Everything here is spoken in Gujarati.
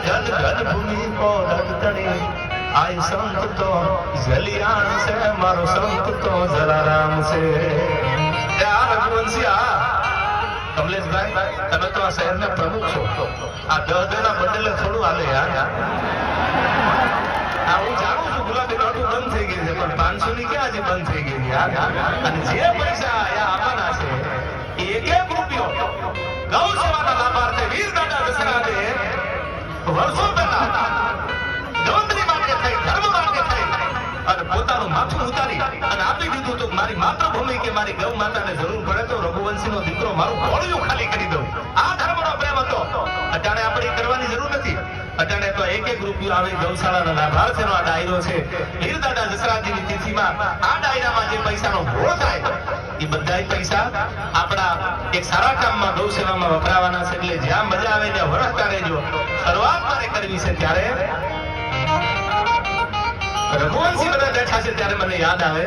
जन घन भूमि को रगतड़ी आय संत तो जलियान से मारो संत तो जलाराम से यार रघुवंशिया कमलेश भाई તમે તો આ શહેરના પ્રમુખ છો આ 10 જણા બદલે થોડું હાલે યાર આ હું જાણું છું ગુલાબી નોટો બંધ થઈ ગઈ છે પણ 500 ની ક્યાં હજી બંધ થઈ ગઈ યાર અને જે પૈસા આયા આપવાના છે એક એક રૂપિયો ગૌ સેવાના લાભાર્થે વીર દાદા દશરથે વર્ષો પહેલા ગૌત્રી માટે થઈ ધર્મ માટે થઈ અને પોતાનું માથું ઉતારી અને આપી દીધું તો મારી માતૃભૂમિ કે મારી ગૌ માતાને જરૂર પડે તો રઘુવંશીનો દીકરો મારું ગોળિયું ખાલી કરી દઉં આ ધર્મનો પ્રેમ હતો અટાણે આપણે કરવાની જરૂર નથી અટાણે તો એક એક રૂપિયો આવે ગૌશાળાના લાભાર્થીનો આ ડાયરો છે વીર દાદા દશરથજીની તિથિમાં આ ડાયરામાં જે પૈસાનો ભોળ થાય એ બધા પૈસા આપણા એક સારા કામમાં ગૌ સેવામાં વપરાવાના છે એટલે જ્યાં મજા આવે ત્યાં વરસતા રહેજો શરૂઆત મારે કરવી છે ત્યારે રઘુવંશી બધા બેઠા છે ત્યારે મને યાદ આવે